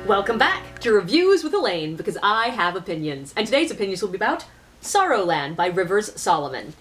Welcome back to Reviews with Elaine, because I have opinions. And today's opinions will be about Sorrowland by Rivers Solomon.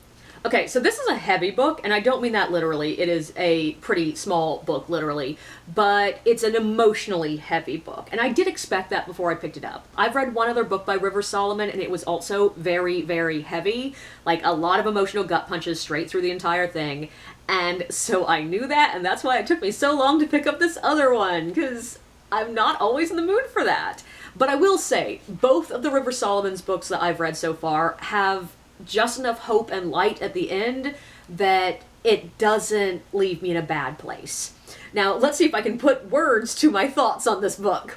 Okay, so this is a heavy book, and I don't mean that literally. It is a pretty small book, literally. But it's an emotionally heavy book. And I did expect that before I picked it up. I've read one other book by Rivers Solomon, and it was also very, very heavy. Like, a lot of emotional gut punches straight through the entire thing. And so I knew that, and that's why it took me so long to pick up this other one, because I'm not always in the mood for that. But I will say, both of the Rivers Solomon's books that I've read so far have just enough hope and light at the end that it doesn't leave me in a bad place. Now, let's see if I can put words to my thoughts on this book.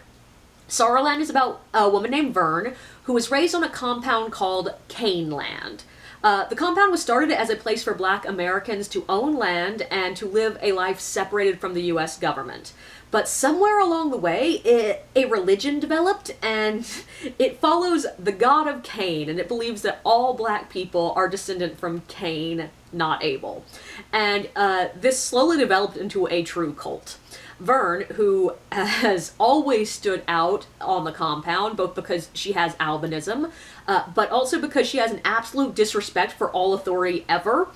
Sorrowland is about a woman named Vern who was raised on a compound called Caneland. The compound was started as a place for Black Americans to own land and to live a life separated from the U.S. government. But somewhere along the way, a religion developed, and it follows the god of Cain, and it believes that all Black people are descendant from Cain, not Abel. And this slowly developed into a true cult. Vern, who has always stood out on the compound, both because she has albinism, but also because she has an absolute disrespect for all authority ever,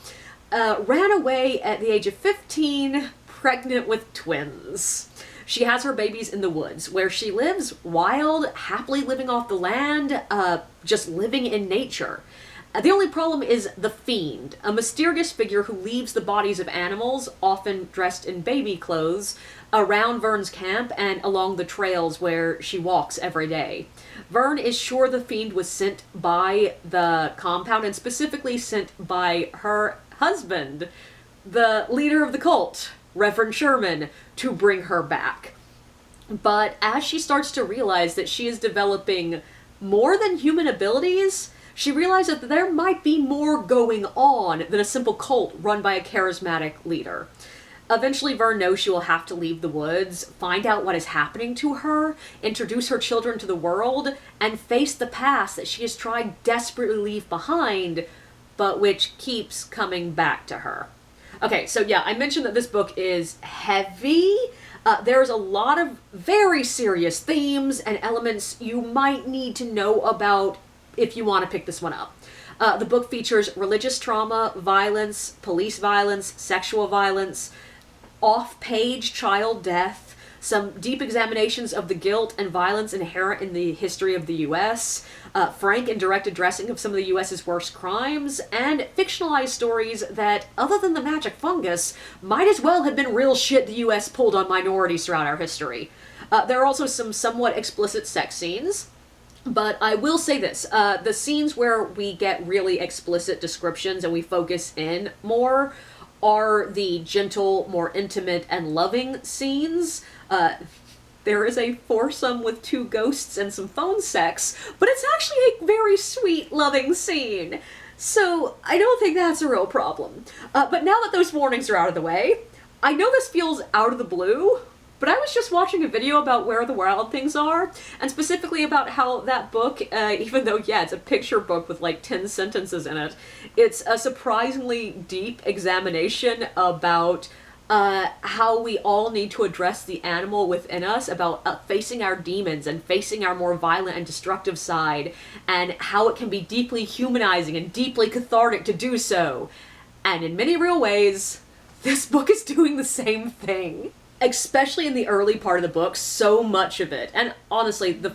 ran away at the age of 15, pregnant with twins. She has her babies in the woods, where she lives wild, happily living off the land, just living in nature. The only problem is the Fiend, a mysterious figure who leaves the bodies of animals, often dressed in baby clothes, around Vern's camp and along the trails where she walks every day. Vern is sure the Fiend was sent by the compound, and specifically sent by her husband, the leader of the cult, Reverend Sherman, to bring her back. But as she starts to realize that she is developing more than human abilities, she realizes that there might be more going on than a simple cult run by a charismatic leader. Eventually, Vern knows she will have to leave the woods, find out what is happening to her, introduce her children to the world, and face the past that she has tried desperately to leave behind, but which keeps coming back to her. Okay, so yeah, I mentioned that this book is heavy. There's a lot of very serious themes and elements you might need to know about if you want to pick this one up. The book features religious trauma, violence, police violence, sexual violence, off-page child death, some deep examinations of the guilt and violence inherent in the history of the U.S., frank and direct addressing of some of the U.S.'s worst crimes, and fictionalized stories that, other than the magic fungus, might as well have been real shit the U.S. pulled on minorities throughout our history. There are also some somewhat explicit sex scenes. But I will say this, the scenes where we get really explicit descriptions and we focus in more are the gentle, more intimate, and loving scenes. There is a foursome with two ghosts and some phone sex, but it's actually a very sweet, loving scene. So I don't think that's a real problem. But now that those warnings are out of the way, I know this feels out of the blue, but I was just watching a video about Where the Wild Things Are, and specifically about how that book, even though, yeah, it's a picture book with like 10 sentences in it, it's a surprisingly deep examination about how we all need to address the animal within us, about facing our demons and facing our more violent and destructive side, and how it can be deeply humanizing and deeply cathartic to do so. And in many real ways, this book is doing the same thing. Especially in the early part of the book, so much of it, and honestly, the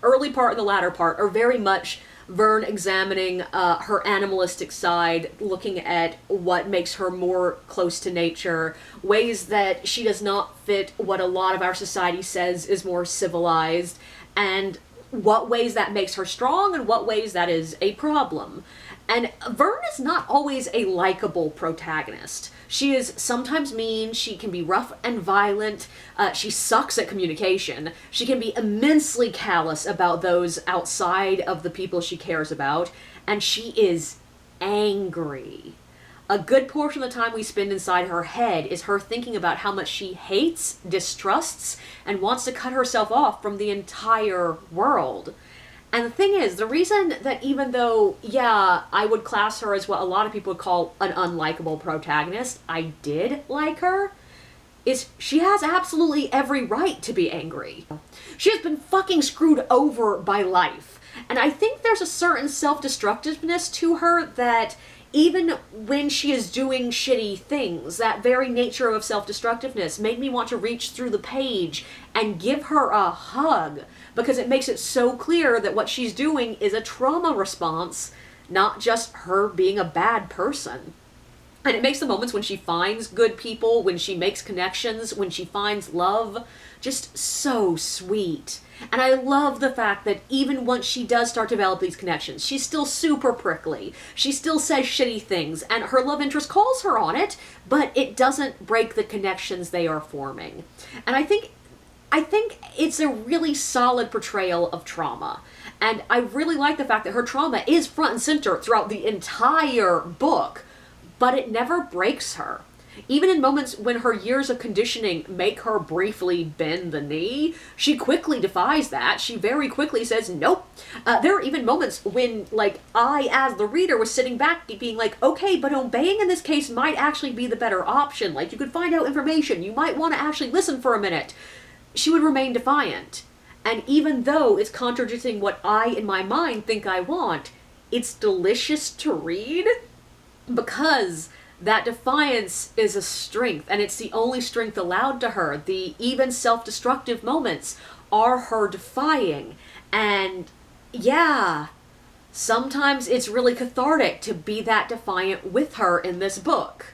early part and the latter part are very much Vern examining her animalistic side, looking at what makes her more close to nature, ways that she does not fit what a lot of our society says is more civilized, and what ways that makes her strong and what ways that is a problem. And Vern is not always a likable protagonist. She is sometimes mean, she can be rough and violent, she sucks at communication, she can be immensely callous about those outside of the people she cares about, and she is angry. A good portion of the time we spend inside her head is her thinking about how much she hates, distrusts, and wants to cut herself off from the entire world. And the thing is, the reason that even though, yeah, I would class her as what a lot of people would call an unlikable protagonist, I did like her, is she has absolutely every right to be angry. She has been fucking screwed over by life. And I think there's a certain self-destructiveness to her that even when she is doing shitty things, that very nature of self-destructiveness made me want to reach through the page and give her a hug, because it makes it so clear that what she's doing is a trauma response, not just her being a bad person. And it makes the moments when she finds good people, when she makes connections, when she finds love, just so sweet. And I love the fact that even once she does start to develop these connections, she's still super prickly. She still says shitty things, and her love interest calls her on it, but it doesn't break the connections they are forming. And I think it's a really solid portrayal of trauma. And I really like the fact that her trauma is front and center throughout the entire book, but it never breaks her. Even in moments when her years of conditioning make her briefly bend the knee, she quickly defies that. She very quickly says, nope. There are even moments when, like, I, as the reader, was sitting back being like, okay, but obeying in this case might actually be the better option. Like, you could find out information. You might want to actually listen for a minute. She would remain defiant. And even though it's contradicting what I, in my mind, think I want, it's delicious to read because that defiance is a strength, and it's the only strength allowed to her. The even self-destructive moments are her defying. And yeah, sometimes it's really cathartic to be that defiant with her in this book.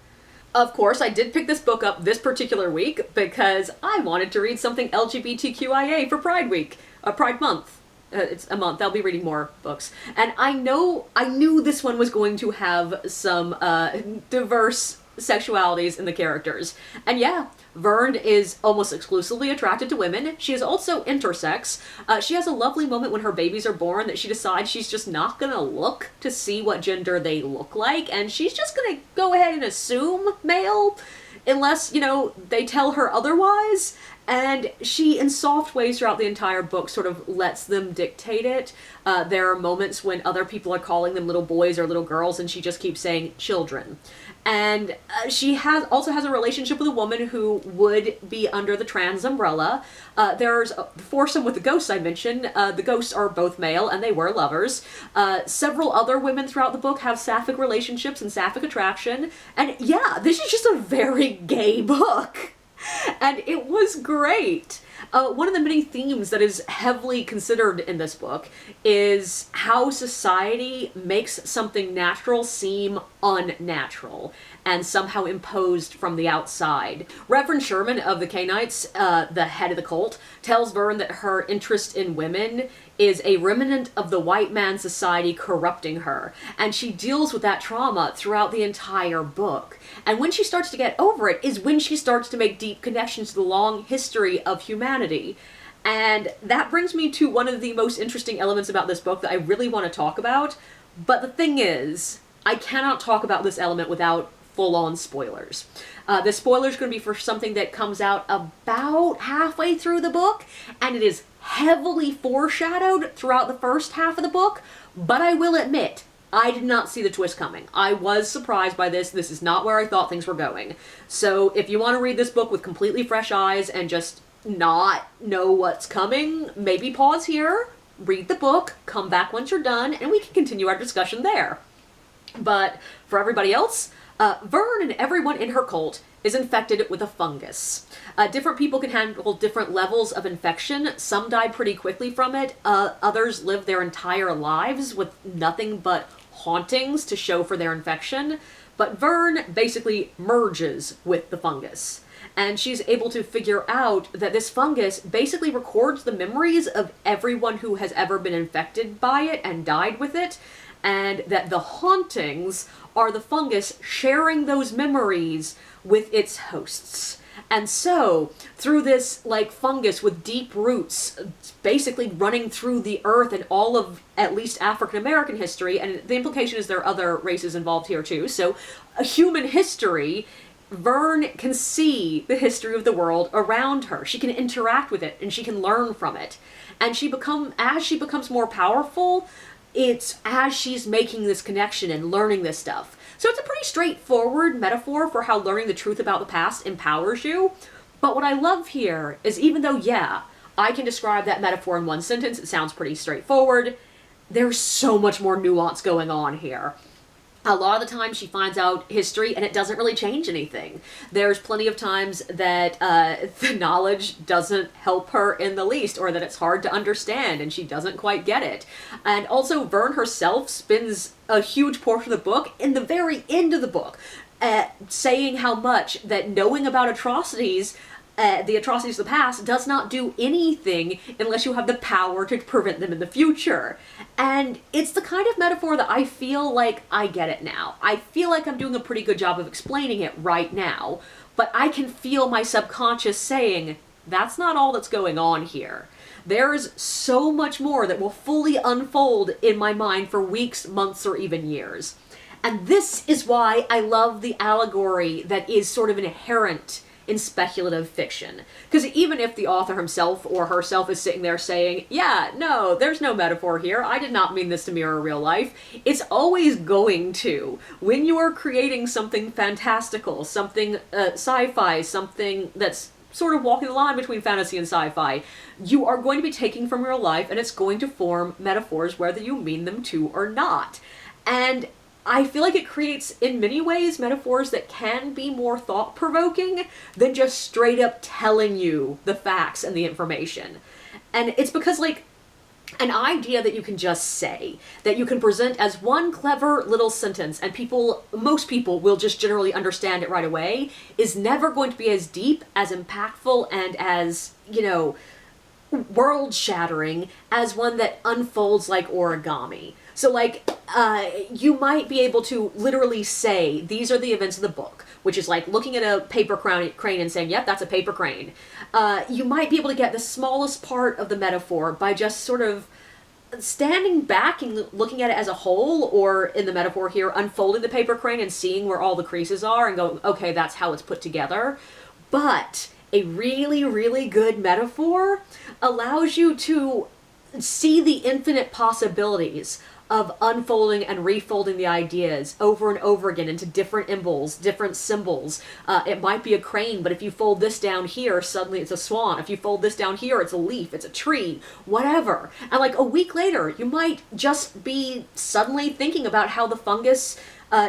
Of course, I did pick this book up this particular week because I wanted to read something LGBTQIA for Pride Week, Pride Month. It's a month. I'll be reading more books. And I knew this one was going to have some diverse sexualities in the characters. And yeah, Vern is almost exclusively attracted to women. She is also intersex. She has a lovely moment when her babies are born that she decides she's just not gonna look to see what gender they look like, and she's just gonna go ahead and assume male, unless, you know, they tell her otherwise. And she, in soft ways throughout the entire book, sort of lets them dictate it. There are moments when other people are calling them little boys or little girls, and she just keeps saying children. And she also has a relationship with a woman who would be under the trans umbrella. There's a foursome with the ghosts I mentioned. The ghosts are both male, and they were lovers. Several other women throughout the book have sapphic relationships and sapphic attraction. And yeah, this is just a very gay book. And it was great. One of the many themes that is heavily considered in this book is how society makes something natural seem unnatural and somehow imposed from the outside. Reverend Sherman of the Cainites, the head of the cult, tells Vern that her interest in women is a remnant of the white man's society corrupting her, and she deals with that trauma throughout the entire book. And when she starts to get over it is when she starts to make deep connections to the long history of humanity. And that brings me to one of the most interesting elements about this book that I really want to talk about. But the thing is, I cannot talk about this element without full-on spoilers. The spoiler's going to be for something that comes out about halfway through the book, and it is heavily foreshadowed throughout the first half of the book, but I will admit, I did not see the twist coming. I was surprised by this. This is not where I thought things were going. So if you want to read this book with completely fresh eyes and just not know what's coming, maybe pause here, read the book, come back once you're done, and we can continue our discussion there. But for everybody else, Vern and everyone in her cult is infected with a fungus. Different people can handle different levels of infection. Some die pretty quickly from it. Others live their entire lives with nothing but hauntings to show for their infection. But Vern basically merges with the fungus. And she's able to figure out that this fungus basically records the memories of everyone who has ever been infected by it and died with it. And that the hauntings are the fungus sharing those memories with its hosts. And so, through this, like, fungus with deep roots, basically running through the earth and all of, at least, African-American history, and the implication is there are other races involved here too, so, a human history, Vern can see the history of the world around her. She can interact with it, and she can learn from it. And as she becomes more powerful, it's as she's making this connection and learning this stuff. So it's a pretty straightforward metaphor for how learning the truth about the past empowers you, But what I love here is, even though, yeah, I can describe that metaphor in one sentence, it sounds pretty straightforward, there's so much more nuance going on here. A lot of the time she finds out history and it doesn't really change anything. There's plenty of times that the knowledge doesn't help her in the least, or that it's hard to understand and she doesn't quite get it. And also Vern herself spends a huge portion of the book, in the very end of the book, saying how much that knowing about atrocities, the atrocities of the past, does not do anything unless you have the power to prevent them in the future. And it's the kind of metaphor that I feel like I get it now. I feel like I'm doing a pretty good job of explaining it right now, but I can feel my subconscious saying, that's not all that's going on here. There's so much more that will fully unfold in my mind for weeks, months, or even years. And this is why I love the allegory that is sort of inherent in speculative fiction. Because even if the author himself or herself is sitting there saying, yeah, no, there's no metaphor here, I did not mean this to mirror real life, it's always going to. When you are creating something fantastical, something sci-fi, something that's sort of walking the line between fantasy and sci-fi, you are going to be taking from real life, and it's going to form metaphors whether you mean them to or not. And I feel like it creates, in many ways, metaphors that can be more thought-provoking than just straight up telling you the facts and the information. And it's because, like, an idea that you can just say, that you can present as one clever little sentence, and most people will just generally understand it right away, is never going to be as deep, as impactful, and as, world-shattering as one that unfolds like origami. So, like, you might be able to literally say, these are the events of the book, which is like looking at a paper crane and saying, yep, that's a paper crane. You might be able to get the smallest part of the metaphor by just sort of standing back and looking at it as a whole, or in the metaphor here, unfolding the paper crane and seeing where all the creases are and going, okay, that's how it's put together. But a really, really good metaphor allows you to see the infinite possibilities of unfolding and refolding the ideas over and over again into different different symbols. It might be a crane, but if you fold this down here, suddenly it's a swan. If you fold this down here, it's a leaf, it's a tree, whatever. And like a week later, you might just be suddenly thinking about how the fungus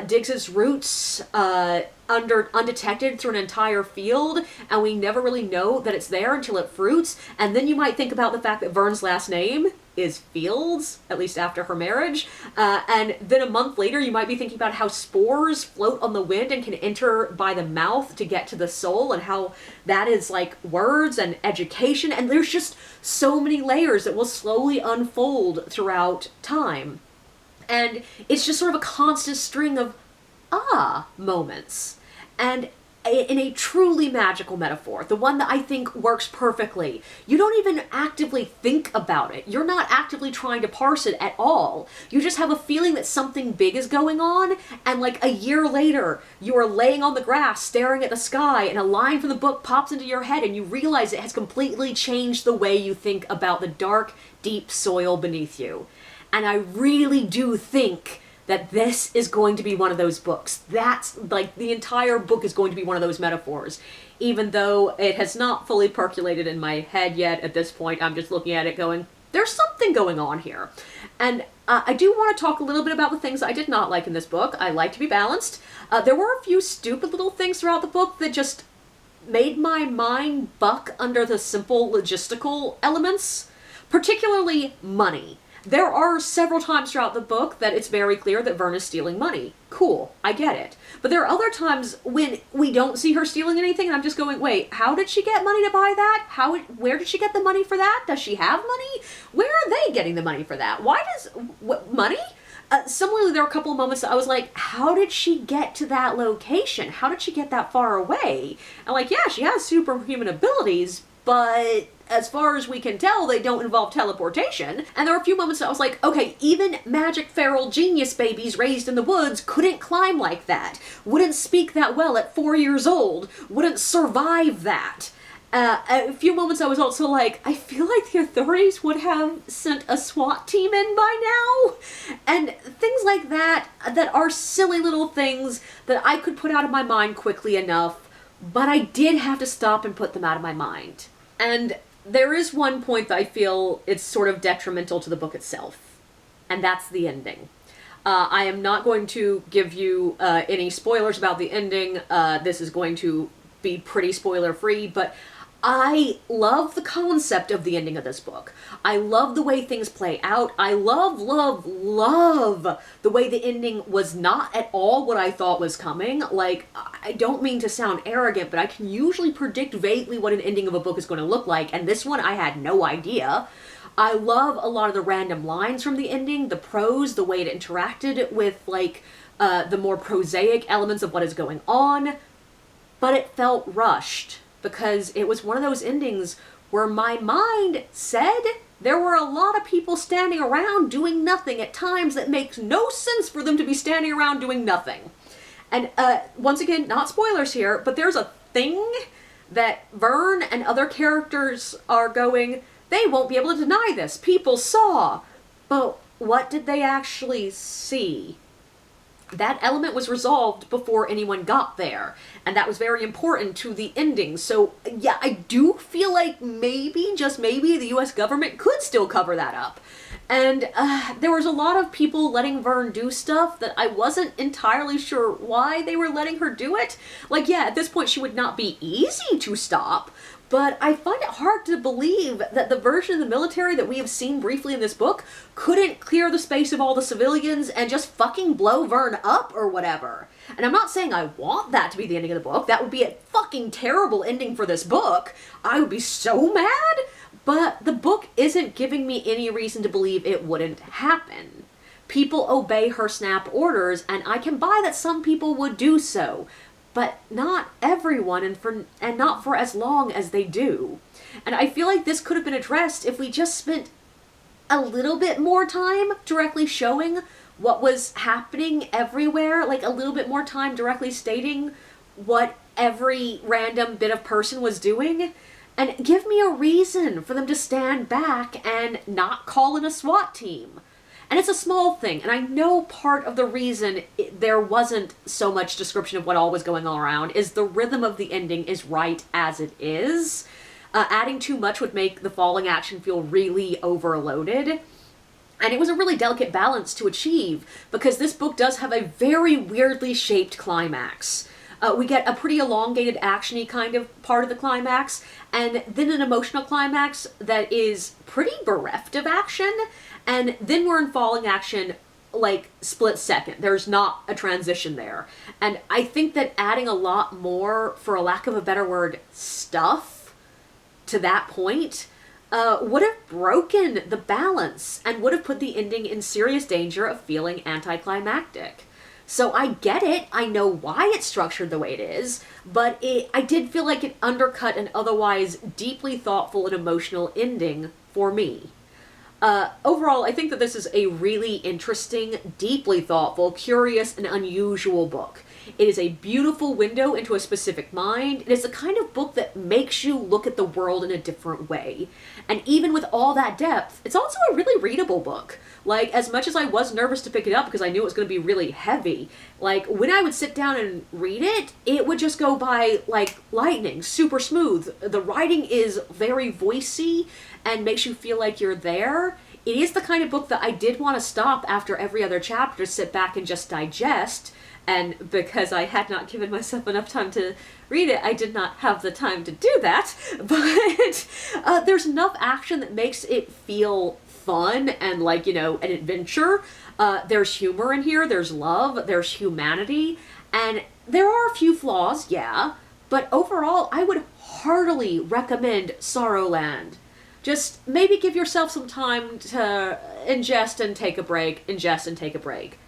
digs its roots undetected through an entire field, and we never really know that it's there until it fruits. And then you might think about the fact that Vern's last name is Fields, at least after her marriage. And then a month later, you might be thinking about how spores float on the wind and can enter by the mouth to get to the soul, and how that is like words and education. And there's just so many layers that will slowly unfold throughout time. And it's just sort of a constant string of moments. And in a truly magical metaphor, the one that I think works perfectly, you don't even actively think about it. You're not actively trying to parse it at all. You just have a feeling that something big is going on, and like a year later, you are laying on the grass staring at the sky, and a line from the book pops into your head, and you realize it has completely changed the way you think about the dark, deep soil beneath you. And I really do think that this is going to be one of those books. That's, like, the entire book is going to be one of those metaphors. Even though it has not fully percolated in my head yet at this point, I'm just looking at it going, there's something going on here. And I do want to talk a little bit about the things I did not like in this book. I like to be balanced. There were a few stupid little things throughout the book that just made my mind buck under the simple logistical elements, particularly money. There are several times throughout the book that it's very clear that Vern is stealing money. Cool, I get it. But there are other times when we don't see her stealing anything, and I'm just going, wait, how did she get money to buy that? Where did she get the money for that? Does she have money? Where are they getting the money for that? Money? Similarly, there were a couple of moments that I was like, how did she get to that location? How did she get that far away? And like, yeah, she has superhuman abilities, but as far as we can tell, they don't involve teleportation. And there were a few moments that I was like, okay, even magic feral genius babies raised in the woods couldn't climb like that, wouldn't speak that well at 4 years old, wouldn't survive that. A few moments I was also like, I feel like the authorities would have sent a SWAT team in by now. And things like that, that are silly little things that I could put out of my mind quickly enough, but I did have to stop and put them out of my mind. And there is one point that I feel it's sort of detrimental to the book itself, and that's the ending. I am not going to give you any spoilers about the ending. This is going to be pretty spoiler-free, but I love the concept of the ending of this book. I love the way things play out. I love, love, love the way the ending was not at all what I thought was coming. Like, I don't mean to sound arrogant, but I can usually predict vaguely what an ending of a book is going to look like, and this one I had no idea. I love a lot of the random lines from the ending, the prose, the way it interacted with, like, the more prosaic elements of what is going on, but it felt rushed. Because it was one of those endings where my mind said there were a lot of people standing around doing nothing at times that makes no sense for them to be standing around doing nothing. And once again, not spoilers here, but there's a thing that Vern and other characters are going, they won't be able to deny this. People saw. But what did they actually see? That element was resolved before anyone got there, and that was very important to the ending. So, yeah, I do feel like maybe, just maybe, the US government could still cover that up. And there was a lot of people letting Vern do stuff that I wasn't entirely sure why they were letting her do it. Like, yeah, at this point she would not be easy to stop, but I find it hard to believe that the version of the military that we have seen briefly in this book couldn't clear the space of all the civilians and just fucking blow Vern up or whatever. And I'm not saying I want that to be the ending of the book. That would be a fucking terrible ending for this book. I would be so mad. But the book isn't giving me any reason to believe it wouldn't happen. People obey her snap orders, and I can buy that some people would do so. But not everyone, and not for as long as they do. And I feel like this could have been addressed if we just spent a little bit more time directly showing what was happening everywhere, like a little bit more time directly stating what every random bit of person was doing, and give me a reason for them to stand back and not call in a SWAT team. And it's a small thing, and I know part of the reason there wasn't so much description of what all was going on around is the rhythm of the ending is right as it is. Adding too much would make the falling action feel really overloaded. And it was a really delicate balance to achieve, because this book does have a very weirdly shaped climax. We get a pretty elongated, action-y kind of part of the climax, and then an emotional climax that is pretty bereft of action, and then we're in falling action like split second. There's not a transition there. And I think that adding a lot more, for a lack of a better word, stuff to that point would have broken the balance and would have put the ending in serious danger of feeling anticlimactic. So I get it, I know why it's structured the way it is, but I did feel like it undercut an otherwise deeply thoughtful and emotional ending for me. Overall, I think that this is a really interesting, deeply thoughtful, curious, and unusual book. It is a beautiful window into a specific mind. It is the kind of book that makes you look at the world in a different way. And even with all that depth, it's also a really readable book. Like, as much as I was nervous to pick it up because I knew it was going to be really heavy, like, when I would sit down and read it, it would just go by like lightning, super smooth. The writing is very voicey and makes you feel like you're there. It is the kind of book that I did want to stop after every other chapter to sit back and just digest. And because I had not given myself enough time to read it, I did not have the time to do that. But there's enough action that makes it feel fun and like, you know, an adventure. There's humor in here, there's love, there's humanity, and there are a few flaws, yeah, but overall, I would heartily recommend Sorrowland. Just maybe give yourself some time to ingest and take a break, ingest and take a break.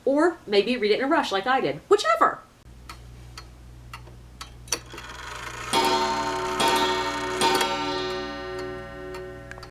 Or maybe read it in a rush like I did. Whichever.